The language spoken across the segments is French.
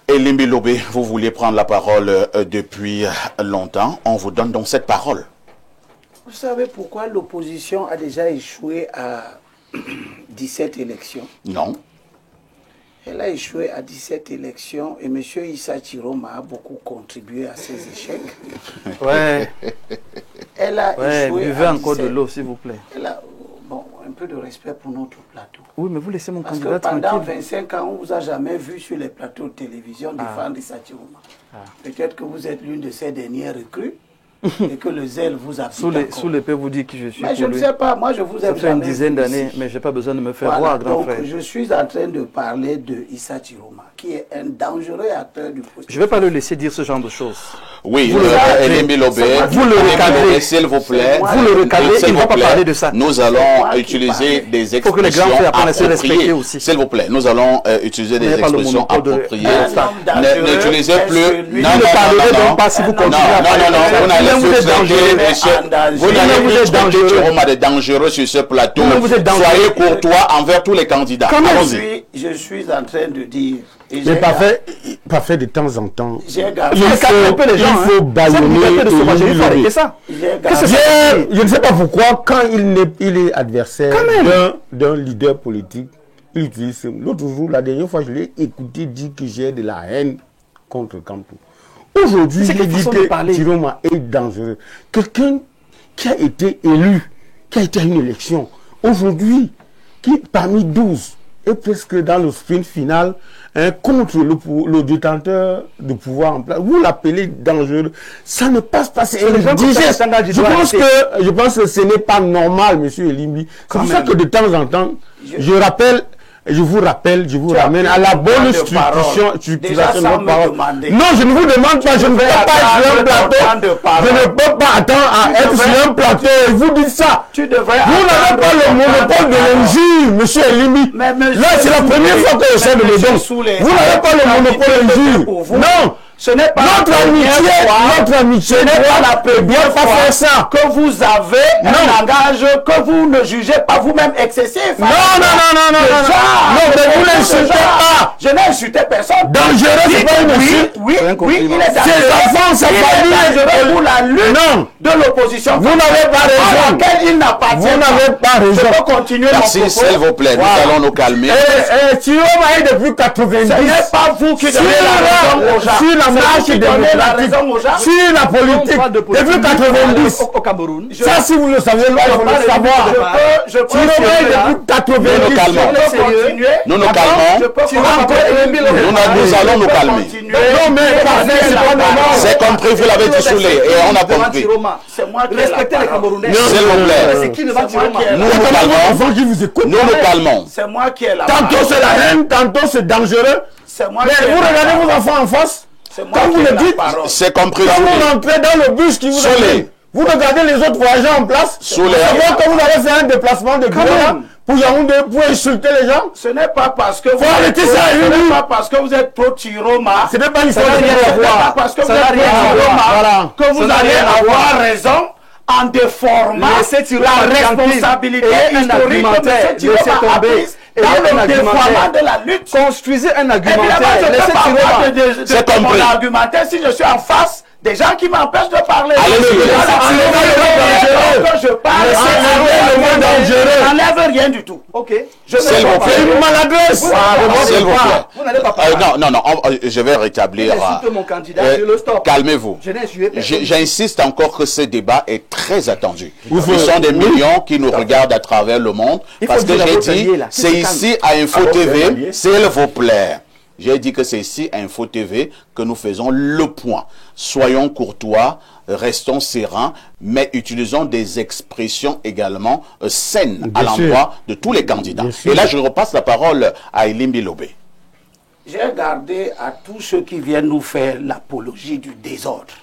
Elimbi Lobé, vous vouliez prendre la parole depuis longtemps. On vous donne donc cette parole. Vous savez pourquoi l'opposition a déjà échoué à 17 élections? Non. Elle a échoué à 17 élections et M. Issa Chiroma a beaucoup contribué à ces échecs. Ouais. Elle a échoué buvez à encore 17. de l'eau, s'il vous plaît. Elle a, bon, un peu de respect pour notre plateau. Oui, mais vous laissez mon Parce candidat que pendant tranquille. 25 ans, on ne vous a jamais vu sur les plateaux de télévision défendre Issa Chiroma. Peut-être que vous êtes l'une de ces dernières recrues et que le zèle vous a Sous l'épée, vous dites que je suis Mais pour je ne lui. sais pas, moi je vous ai Ça fait une jamais dizaine vu d'années, ici. mais je n'ai pas besoin de me faire Voilà, voir, grand donc frère. je suis en train de parler de Issa Chiroma, qui est un dangereux acteur du processus. Je ne vais pas le laisser dire ce genre de choses. Oui, Elimbi Lobé, vous le recadrez, s'il vous plaît. Vous le recadrez, il ne va pas parler de ça. Nous allons utiliser des faut que les grands expressions frères apprennent à se respecter appropriées. aussi. S'il vous plaît, nous allons utiliser des n'avez pas le expressions monopole de- appropriées. N'utilisez plus. Vous Non, Vous ne parlerez donc pas si vous non, continuez à parler. vous n'allez Vous plus êtes dangereux. vous Vous n'allez êtes plus traiter dangereux. Chiroma de dangereux sur ce plateau. Vous vous êtes dangereux. Soyez courtois envers tous les candidats. Quand même. Allons-y. Je suis en train de dire... et Mais j'ai parfait de temps en temps. J'ai gardé... Il faut un peu les gens, il faut bâillonner Cette liberté de sauvagerie, il faut Elimbi arrêter ça. j'ai Qu'est-ce gardé- que Hier, je ne sais pas pourquoi, quand il est adversaire d'un leader politique, il utilise ce mot. L'autre jour, la dernière fois, je l'ai écouté dire que j'ai de la haine contre Campo. Aujourd'hui, C'est il quelle dit façon de que parler. Chiroma est dangereux. Quelqu'un qui a été élu, qui a été à une élection, aujourd'hui, qui parmi 12 est presque dans le sprint final contre le détenteur de pouvoir en place. Vous l'appelez dangereux. Ça ne passe pas. C'est les gens comme ça, indigeste. les standards du Je droit pense que ce n'est pas normal, monsieur Elimbi. C'est pour ça que de temps en temps, je vous ramène à la bonne structuration de votre parole. Non, je ne vous demande pas, je ne peux pas être sur un plateau. Je ne peux pas attendre à être sur un plateau et vous dites ça. Tu devrais Vous n'avez pas le monopole de l'injure, monsieur Elimbi. Mais monsieur Là, c'est la première fois que je sais de monsieur le don. Soulé, Vous n'avez pas le monopole de l'injure. pour vous. Non. Ce n'est pas Notre amitié, ce n'est pas la première bien pas fois faire ça. que vous avez un langage que vous ne jugez pas vous-même excessif. Non, non, mais vous n'insultez pas. Je n'ai insulté personne. Dangereux, c'est pas une insulte. Oui, il est dangereux. Ses enfants, sa famille, Il est dangereux pour la lutte non. de l'opposition. Vous n'avez pas raison. À laquelle il n'appartient Vous n'avez pas Je raison. peux continuer Merci, mon propos. s'il vous plaît. Nous allons nous calmer. Chiroma est depuis 90. Ce n'est pas vous qui donnez la raison aux gens. Sur la marche qui donnez la démocratique, raison aux gens. sur la politique, depuis 90. Au Cameroun. Ça, si vous le savez, là, il faut le savoir. Je peux Chiroma est depuis Nous 90. nous calmons. continuer. Nous nous calmons. Nous allons nous calmer. Non, mais parfait, c'est pas normal. C'est compris, vous l'avez dit Soulé, et on a compris. C'est moi qui ai la Respectez les parole. Camerounais. S'il vous plaît. C'est qui ne va C'est moi qui ai Nous la nous calmons. Enfants qui vous écoutent. Nous nous calmons. C'est moi qui ai la Tantôt parole. c'est la haine, tantôt c'est dangereux. C'est moi Mais qui ai vous la regardez parole. vos enfants en face. C'est moi Quand qui vous ai le la dites, parole. C'est compris, quand Soulé. vous rentrez dans le bus qui vous Soulé. amène, vous regardez les autres voyageurs en place. Soulé. Vous savez que vous allez faire un déplacement de bureau même. pour Yaoundé, pour insulter les gens. Ce n'est pas parce que vous arrêter ça, ce Yuri. n'est pas parce que vous êtes pro Chiroma. Ce n'est pas une Ça histoire n'a de rien à Ce n'est voir. pas parce que vous Ça n'a êtes rien à pro voir. Chiroma Voilà. que Ça vous n'a allez rien à avoir voir. raison en déformant Laissez Chiroma la tranquille. responsabilité Et un historique que argumentaire, M. Chiroma laissez a tomber. prise Et dans un le dévoiement argumentaire. de la lutte. Construisez un Évidemment, argumentaire. je ne Laissez peux pas avoir Chiroma. C'est de mon compris. argumentaire si je suis en face des gens qui m'empêchent de parler. Allez-y. Que je parle, Laissez le mot dangereux. n'enlève rien du tout. Ok. Je ne S'il peux vous pas plaît. C'est une maladresse. S'il vous plaît. Vous n'allez pas parler. Non, je vais rétablir. Insulte mon candidat, je le stoppe. Calmez-vous. Je n'ai insulté personne. J'insiste encore que ce débat est très attendu. Oui, Ce sont des millions qui nous regardent à travers le monde. Il faut Parce que dire j'ai à votre dit, allié, là, c'est qui se ici à Info TV, s'il vous plaît. J'ai dit que c'est ici à Info TV que nous faisons le point. Soyons courtois, restons sereins, mais utilisons des expressions également saines à Bien sûr. l'endroit de tous les candidats. Bien sûr. Et là, je repasse la parole à Elimbi Lobé. J'ai gardé à tous ceux qui viennent nous faire l'apologie du désordre.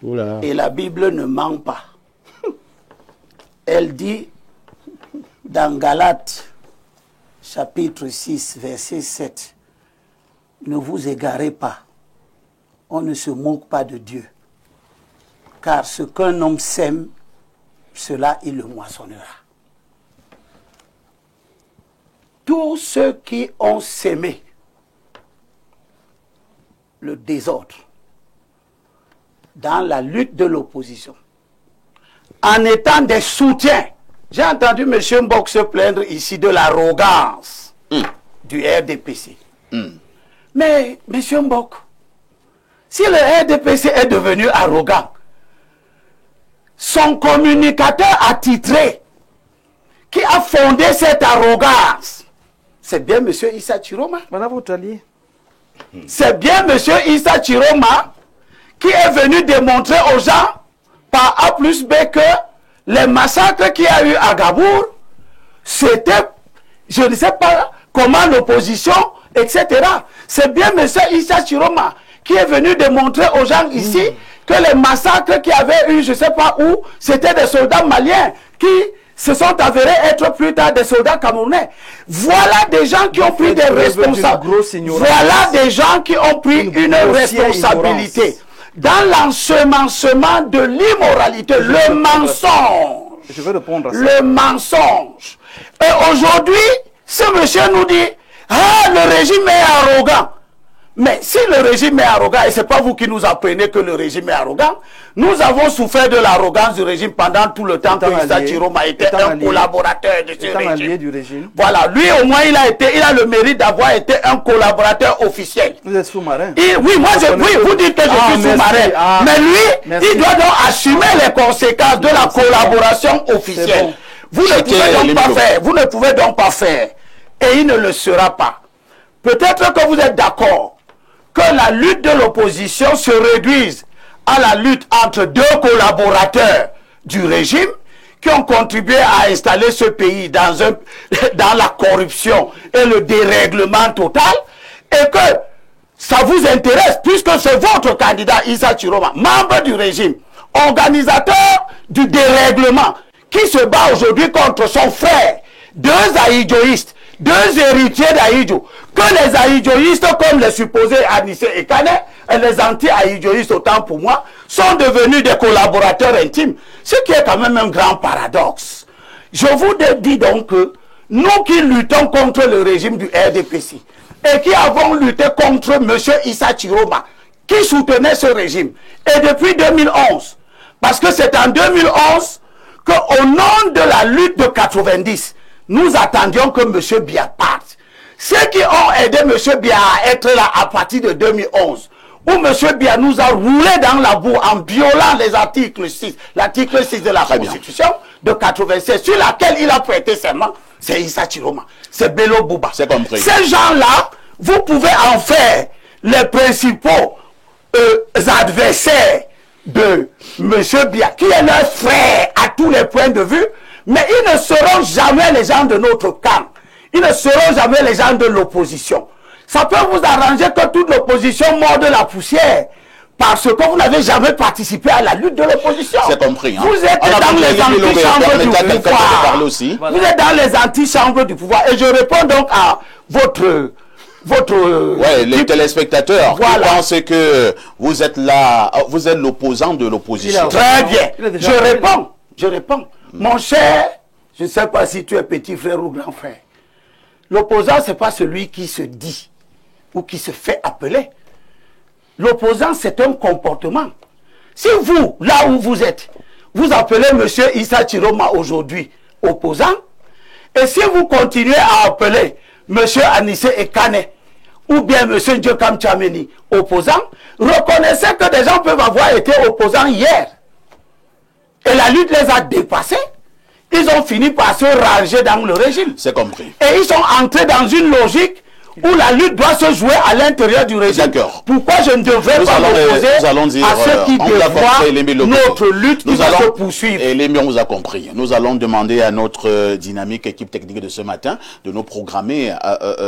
Oula. Et la Bible ne ment pas. Elle dit dans Galates, chapitre 6, verset 7, « Ne vous égarez pas, on ne se moque pas de Dieu, car ce qu'un homme sème, cela il le moissonnera. » Tous ceux qui ont sémé le désordre dans la lutte de l'opposition, en étant des soutiens. J'ai entendu M. Mbok se plaindre ici de l'arrogance du RDPC. Mais, M. Mbok, si le RDPC est devenu arrogant, son communicateur attitré qui a fondé cette arrogance, c'est bien M. Issa Chiroma. Voilà votre allié. C'est bien M. Issa Chiroma qui est venu démontrer aux gens par A plus B que les massacres qu'il y a eu à Gabour, c'était, je ne sais pas comment l'opposition, etc. C'est bien M. Issa Chiroma qui est venu démontrer aux gens ici que les massacres qu'il y avait eu, je ne sais pas où, c'était des soldats maliens qui se sont avérés être plus tard des soldats camerounais. Voilà des gens qui ont pris des responsabilités. Voilà des gens qui ont pris une responsabilité dans l'ensemencement de l'immoralité, le mensonge. Je vais répondre à ça. Le mensonge. Et aujourd'hui, ce monsieur nous dit, ah, le régime est arrogant. Mais si le régime est arrogant, et ce n'est pas vous qui nous apprenez que le régime est arrogant, nous avons souffert de l'arrogance du régime pendant tout le temps que Issa Chiroma était un collaborateur de ce régime. Voilà, lui au moins il a le mérite d'avoir été un collaborateur officiel. Vous êtes sous-marin. Oui, vous dites que je suis sous-marin. Mais lui, il doit donc assumer les conséquences de la collaboration officielle. Bon. Vous ne pouvez donc pas faire. Et il ne le sera pas. Peut-être que vous êtes d'accord que la lutte de l'opposition se réduise à la lutte entre deux collaborateurs du régime qui ont contribué à installer ce pays dans la corruption et le dérèglement total, et que ça vous intéresse puisque c'est votre candidat Issa Chiroma, membre du régime, organisateur du dérèglement, qui se bat aujourd'hui contre son frère, deux aïdjoïstes, deux héritiers d'Aïdjo, que les aïdjoïstes comme les supposés Anissé et Kane, et les anti-aïdjoïstes autant pour moi, sont devenus des collaborateurs intimes, ce qui est quand même un grand paradoxe. Je vous dis donc que nous qui luttons contre le régime du RDPC, et qui avons lutté contre M. Issa Chiroma, qui soutenait ce régime, et depuis 2011, parce que c'est en 2011 qu'au nom de la lutte de 90, nous attendions que M. Biya parte. Ceux qui ont aidé M. Biya à être là à partir de 2011, où M. Biya nous a roulé dans la boue en violant les articles 6, l'article 6 de la Constitution de 96, sur laquelle il a prêté serment, c'est Issa Chiroma, c'est Bello Bouba. C'est compris. Ces gens-là, vous pouvez en faire les principaux adversaires de M. Biya, qui est leur frère à tous les points de vue, mais ils ne seront jamais les gens de notre camp. Ils ne seront jamais les gens de l'opposition. Ça peut vous arranger que toute l'opposition morde la poussière, parce que vous n'avez jamais participé à la lutte de l'opposition. C'est compris. Hein? Vous êtes dans les antichambres du pouvoir. Vous êtes dans les antichambres du pouvoir. Et je réponds donc à votre les téléspectateurs qui pensent que vous êtes là, vous êtes l'opposant de l'opposition. Très bien. Je réponds. Mon cher, je ne sais pas si tu es petit frère ou grand frère. L'opposant, ce n'est pas celui qui se dit ou qui se fait appeler. L'opposant, c'est un comportement. Si vous, là où vous êtes, vous appelez M. Issa Chiroma aujourd'hui opposant, et si vous continuez à appeler M. Anissé Ekane ou bien M. Ndjokam Tchameni opposant, reconnaissez que des gens peuvent avoir été opposants hier. Et la lutte les a dépassés. Ils ont fini par se ranger dans le régime. C'est compris. Et ils sont entrés dans une logique où la lutte doit se jouer à l'intérieur du régime. D'accord. Pourquoi je ne devrais pas m'opposer à ceux qui devront notre lutte qui va se poursuivre. Et Lémi, on vous a compris. Nous allons demander à notre dynamique équipe technique de ce matin de nous programmer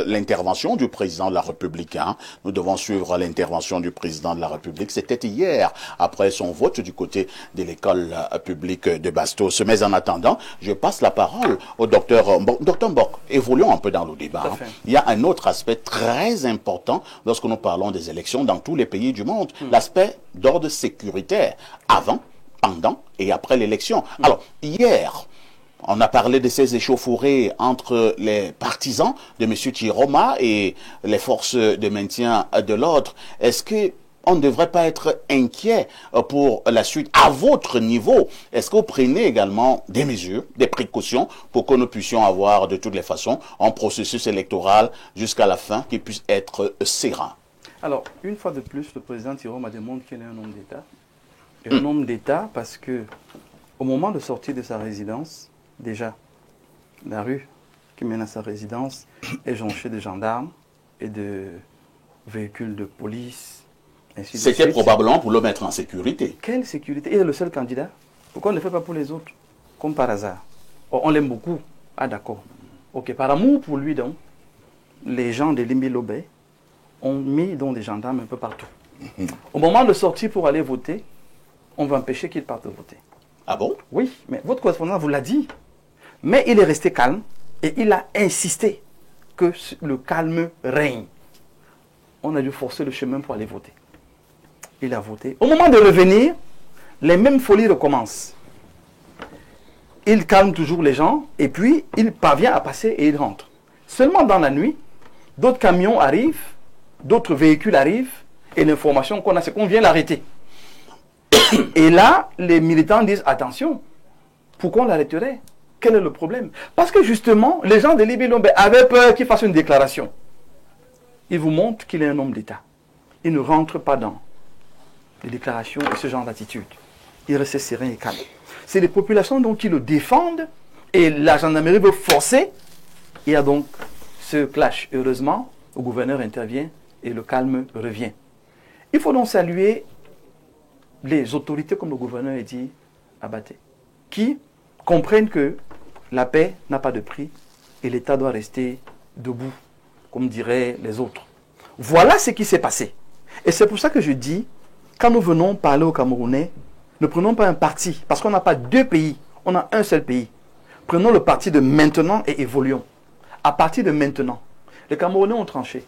l'intervention du président de la République. Hein. Nous devons suivre l'intervention du président de la République. C'était hier, après son vote du côté de l'école publique de Bastos. Mais en attendant, je passe la parole au docteur Mbok. Docteur Mbok, évoluons un peu dans le débat. Hein. Il y a un autre aspect très important lorsque nous parlons des élections dans tous les pays du monde, l'aspect d'ordre sécuritaire, avant, pendant et après l'élection. Alors, hier, On a parlé de ces échauffourées entre les partisans de M. Chiroma et les forces de maintien de l'ordre. Est-ce que on ne devrait pas être inquiet pour la suite à votre niveau? Est-ce que vous prenez également des mesures, des précautions pour que nous puissions avoir de toutes les façons un processus électoral jusqu'à la fin qui puisse être serein? Alors, une fois de plus, le président Chiroma démontre qu'il est un homme d'État. Un homme d'État parce que au moment de sortir de sa résidence, déjà, la rue qui mène à sa résidence est jonchée de gendarmes et de véhicules de police. C'était probablement pour le mettre en sécurité. Quelle sécurité? Il est le seul candidat. Pourquoi on ne le fait pas pour les autres? Comme par hasard. Oh, on l'aime beaucoup. Ah d'accord. Ok, par amour pour lui donc, les gens de Limbi-Lobé ont mis donc des gendarmes un peu partout. Au moment de sortir pour aller voter, on va empêcher qu'il parte voter. Ah bon? Oui, mais votre correspondant vous l'a dit. Mais il est resté calme et il a insisté que le calme règne. On a dû forcer le chemin pour aller voter. Il a voté. Au moment de revenir, les mêmes folies recommencent. Il calme toujours les gens et puis il parvient à passer et il rentre. Seulement dans la nuit, d'autres camions arrivent, d'autres véhicules arrivent et l'information qu'on a, c'est qu'on vient l'arrêter. Et là, les militants disent attention, pourquoi on l'arrêterait? Quel est le problème? Parce que justement, les gens de Libye-Lombe avaient peur qu'il fasse une déclaration. Il vous montre qu'il est un homme d'État. Il ne rentre pas dans les déclarations et ce genre d'attitude. Il reste serein et calme. C'est les populations donc qui le défendent et la gendarmerie veut forcer. Il y a donc ce clash. Heureusement, le gouverneur intervient et le calme revient. Il faut donc saluer les autorités comme le gouverneur a dit Abaté, qui comprennent que la paix n'a pas de prix et l'État doit rester debout, comme diraient les autres. Voilà ce qui s'est passé. Et c'est pour ça que je dis, quand nous venons parler aux Camerounais, ne prenons pas un parti, parce qu'on n'a pas deux pays, on a un seul pays. Prenons le parti de maintenant et évoluons. À partir de maintenant, les Camerounais ont tranché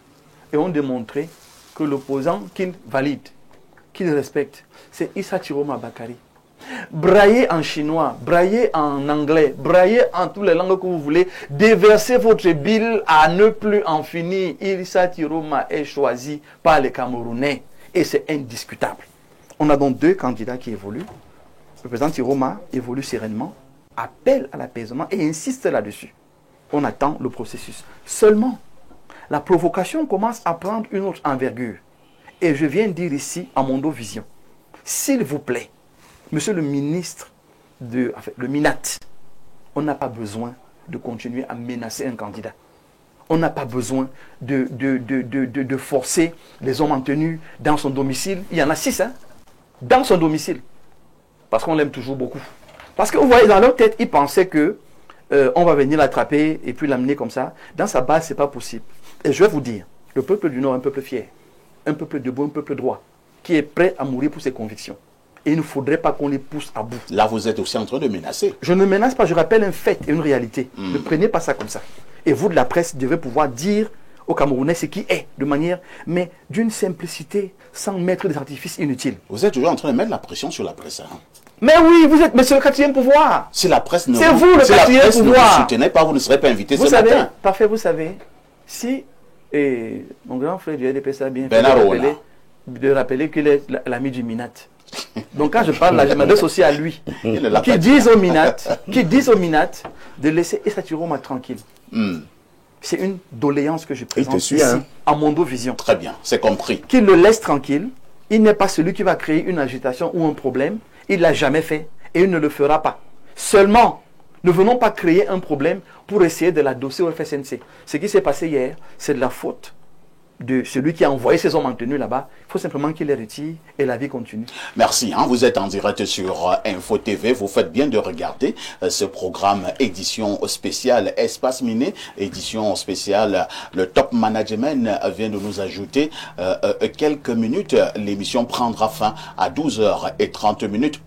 et ont démontré que l'opposant qu'ils valident, qu'ils respectent, c'est Issa Chiroma Bakari. Braillez en chinois, braillez en anglais, braillez en toutes les langues que vous voulez, déversez votre bile à ne plus en finir. Issa Chiroma est choisi par les Camerounais et c'est indiscutable. On a donc deux candidats qui évoluent. Le président Chiroma évolue sereinement, appelle à l'apaisement et insiste là-dessus. On attend le processus. Seulement, la provocation commence à prendre une autre envergure. Et je viens dire ici à Mondo Vision, s'il vous plaît, monsieur le ministre, le MINAT, on n'a pas besoin de continuer à menacer un candidat. On n'a pas besoin de forcer les hommes en tenue dans son domicile. Il y en a 6, hein, dans son domicile. Parce qu'on l'aime toujours beaucoup. Parce que vous voyez, dans leur tête, ils pensaient que on va venir l'attraper et puis l'amener comme ça. Dans sa base, ce n'est pas possible. Et je vais vous dire, le peuple du Nord est un peuple fier, un peuple debout, un peuple droit, qui est prêt à mourir pour ses convictions. Et il ne faudrait pas qu'on les pousse à bout. Là, vous êtes aussi en train de menacer. Je ne menace pas, je rappelle un fait et une réalité. Ne prenez pas ça comme ça. Et vous, de la presse, devez pouvoir dire aux Camerounais ce qui est, de manière, mais d'une simplicité, sans mettre des artifices inutiles. Vous êtes toujours en train de mettre la pression sur la presse. Hein? Mais oui, vous êtes, mais c'est le quatrième pouvoir. Si la presse ne c'est vous le quatrième pouvoir. Vous soutenez pas, vous ne serez pas invité vous ce savez, matin. Parfait, vous savez, si mon grand frère du RDP a bien fait de rappeler qu'il est l'ami du Minat. Donc quand je parle là, je m'adresse aussi à lui. Qui disent au Minat de laisser Issa Chiroma tranquille. C'est une doléance que je présente ici, à Mondo Vision. Très bien, c'est compris. Qu'il le laisse tranquille. Il n'est pas celui qui va créer une agitation ou un problème. Il ne l'a jamais fait et il ne le fera pas. Seulement, ne venons pas créer un problème pour essayer de l'adosser au FSNC. Ce qui s'est passé hier, c'est de la faute de celui qui a envoyé ses hommes en tenue là-bas. Il faut simplement qu'il les retire et la vie continue. Merci. Hein, vous êtes en direct sur Info TV. Vous faites bien de regarder ce programme édition spéciale Espace Miné, édition spéciale. Le top management vient de nous ajouter quelques minutes. L'émission prendra fin à 12h30.